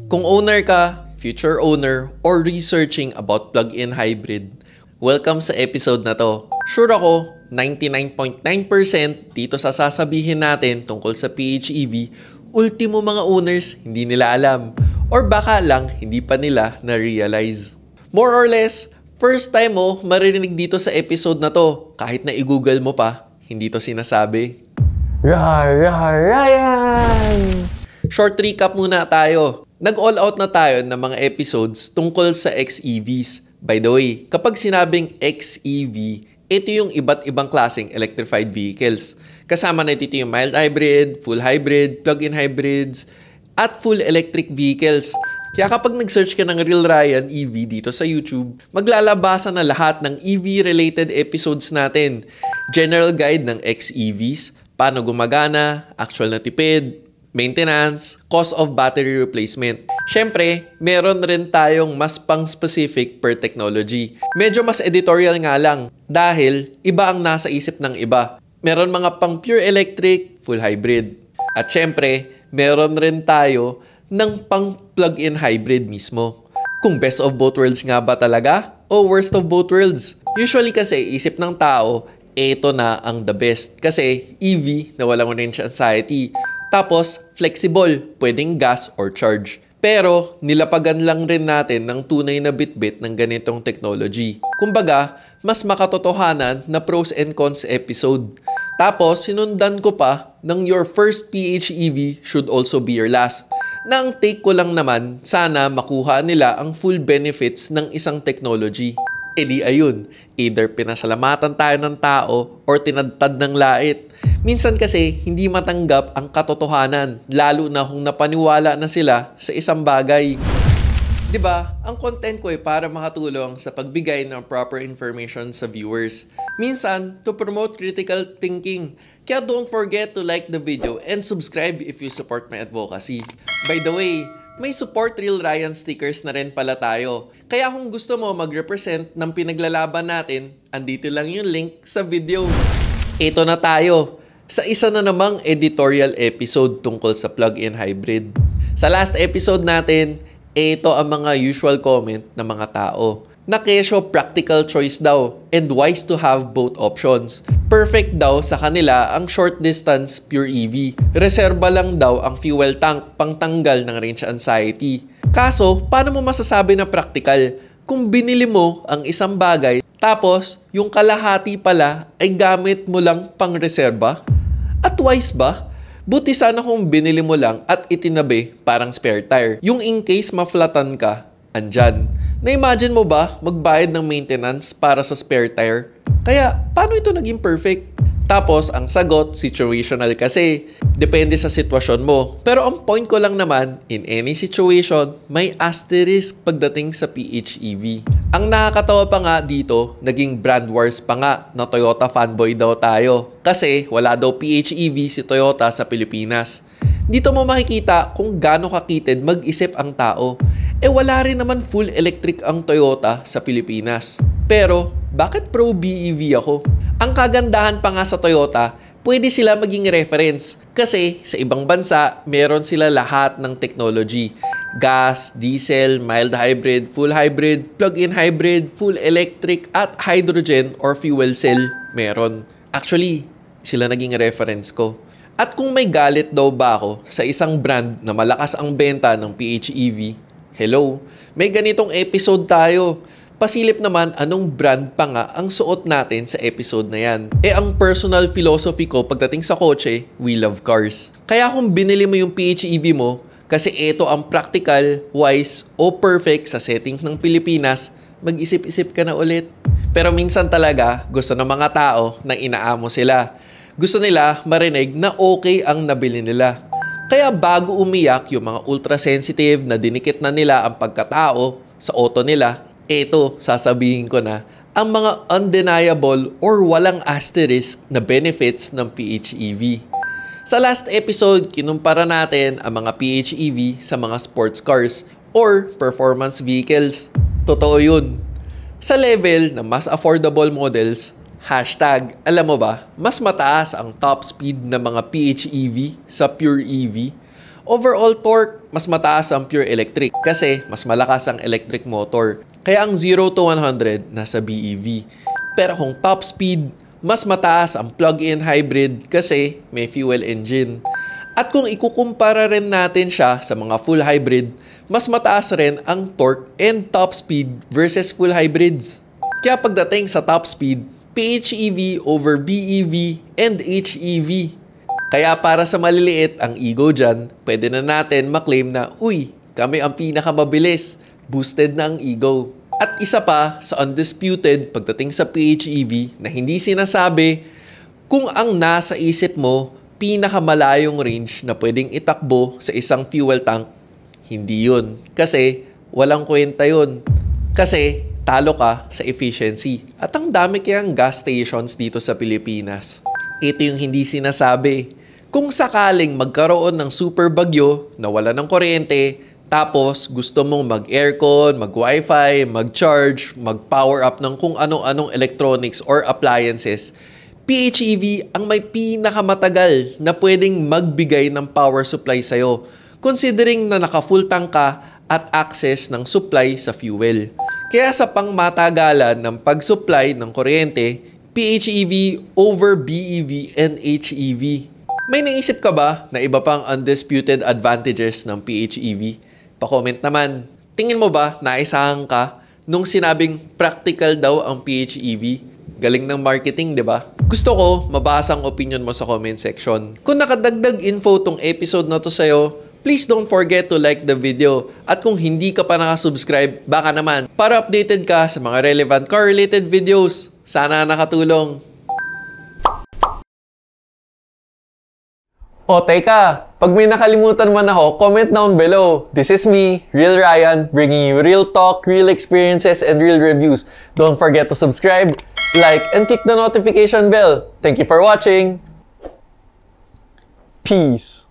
Kung owner ka, future owner, or researching about plug-in hybrid, welcome sa episode na to. Sure ako, 99.9% dito sa sasabihin natin tungkol sa PHEV, ultimo mga owners hindi nila alam. Or baka lang hindi pa nila na-realize. More or less, first time mo maririnig dito sa episode na to. Kahit na i-google mo pa, hindi to sinasabi. Ryan! Short recap muna tayo. Nag-all out na tayo ng mga episodes tungkol sa XEVs. By the way, kapag sinabing XEV, ito yung iba't ibang klaseng electrified vehicles. Kasama na dito yung mild hybrid, full hybrid, plug-in hybrids, at full electric vehicles. Kaya kapag nag-search ka ng Real Ryan EV dito sa YouTube, maglalabasan na lahat ng EV-related episodes natin. General guide ng XEVs, paano gumagana, actual na tipid, maintenance, cost of battery replacement. Siyempre, meron rin tayong mas pang-specific per technology. Medyo mas editorial nga lang dahil iba ang nasa isip ng iba. Meron mga pang pure electric, full hybrid. At siyempre, meron rin tayo ng pang plug-in hybrid mismo. Kung best of both worlds nga ba talaga o worst of both worlds? Usually kasi isip ng tao, ito na ang the best. Kasi EV na walang range anxiety. Tapos, flexible, pwedeng gas or charge. Pero, nilapagan lang rin natin ng tunay na bitbit ng ganitong technology. Kumbaga, mas makatotohanan na pros and cons episode. Tapos, sinundan ko pa ng your first PHEV should also be your last. Na ang take ko lang naman, sana makuha nila ang full benefits ng isang technology. E di ayun, either pinasalamatan tayo ng tao or tinadtad ng lait. Minsan kasi hindi matanggap ang katotohanan, lalo na kung napaniwala na sila sa isang bagay. 'Di ba? Ang content ko ay para makatulong sa pagbigay ng proper information sa viewers. Minsan, to promote critical thinking. Kaya don't forget to like the video and subscribe if you support my advocacy. By the way, may support Real Ryan stickers na rin pala tayo. Kaya kung gusto mo mag-represent ng pinaglalaban natin, andito lang yung link sa video. Ito na tayo sa isa na namang editorial episode tungkol sa plug-in hybrid. Sa last episode natin, ito ang mga usual comment ng mga tao. Na kesyo practical choice daw and wise to have both options. Perfect daw sa kanila ang short distance pure EV. Reserba lang daw ang fuel tank pangtanggal ng range anxiety. Kaso, paano mo masasabi na practical kung binili mo ang isang bagay tapos yung kalahati pala ay gamit mo lang pang reserba? At wise ba? Buti sana kung binili mo lang at itinabi parang spare tire. Yung in case maflatan ka, andyan. Na-imagine mo ba magbayad ng maintenance para sa spare tire? Kaya, paano ito naging perfect? Tapos, ang sagot, situational kasi. Depende sa sitwasyon mo. Pero ang point ko lang naman, in any situation, may asterisk pagdating sa PHEV. Ang nakakatawa pa nga dito, naging brand wars pa nga na Toyota fanboy daw tayo. Kasi wala daw PHEV si Toyota sa Pilipinas. Dito mo makikita kung gaano kakitid mag-isip ang tao. Wala rin naman full electric ang Toyota sa Pilipinas. Pero, bakit pro BEV ako? Ang kagandahan pa nga sa Toyota, pwede sila maging reference. Kasi sa ibang bansa, meron sila lahat ng technology. Gas, diesel, mild hybrid, full hybrid, plug-in hybrid, full electric, at hydrogen or fuel cell meron. Actually, sila naging reference ko. At kung may galit daw ba ako sa isang brand na malakas ang benta ng PHEV, hello, may ganitong episode tayo. Pasilip naman anong brand pa nga ang suot natin sa episode na yan. Ang personal philosophy ko pagdating sa kotse, we love cars. Kaya kung binili mo yung PHEV mo, kasi ito ang practical, wise, o perfect sa settings ng Pilipinas, mag-isip-isip ka na ulit. Pero minsan talaga, gusto ng mga tao na inaamo sila. Gusto nila marinig na okay ang nabili nila. Kaya bago umiyak yung mga ultra-sensitive na dinikit na nila ang pagkatao sa auto nila, eto, sasabihin ko na, ang mga undeniable or walang asterisk na benefits ng PHEV. Sa last episode, kinumpara natin ang mga PHEV sa mga sports cars or performance vehicles. Totoo yun. Sa level na mas affordable models, alam mo ba, mas mataas ang top speed ng mga PHEV sa pure EV Overall torque, mas mataas ang pure electric kasi mas malakas ang electric motor. Kaya ang 0 to 100 nasa BEV. Pero kung top speed, mas mataas ang plug-in hybrid kasi may fuel engine. At kung ikukumpara rin natin siya sa mga full hybrid, mas mataas rin ang torque and top speed versus full hybrids. Kaya pagdating sa top speed, PHEV over BEV and HEV. Kaya para sa maliliit ang ego dyan, pwede na natin maklaim na, uy, kami ang pinakamabilis, boosted na ang ego. At isa pa sa undisputed pagdating sa PHEV na hindi sinasabi, kung ang nasa isip mo, pinakamalayong range na pwedeng itakbo sa isang fuel tank, hindi yun. Kasi walang kwenta yun. Kasi talo ka sa efficiency. At ang dami kayang gas stations dito sa Pilipinas. Ito yung hindi sinasabi. Kung sakaling magkaroon ng super bagyo na wala ng kuryente, tapos gusto mong mag-aircon, mag-wifi, mag-charge, mag-power up ng kung ano-anong electronics or appliances, PHEV ang may pinakamatagal na pwedeng magbigay ng power supply sa'yo, considering na naka-full tank ka at access ng supply sa fuel. Kaya sa pangmatagalan ng pag-supply ng kuryente, PHEV over BEV and HEV. May naisip ka ba na iba pang undisputed advantages ng PHEV? Pa-comment naman. Tingin mo ba naisahan ka nung sinabing practical daw ang PHEV? Galing ng marketing, di ba? Gusto ko mabasa ang opinion mo sa comment section. Kung nakadagdag info tong episode na to sa'yo, please don't forget to like the video. At kung hindi ka pa nakasubscribe, baka naman para updated ka sa mga relevant car-related videos. Sana nakatulong. O teka, pag may nakalimutan man ako, comment down below. This is me, Real Ryan, bringing you real talk, real experiences, and real reviews. Don't forget to subscribe, like, and click the notification bell. Thank you for watching. Peace.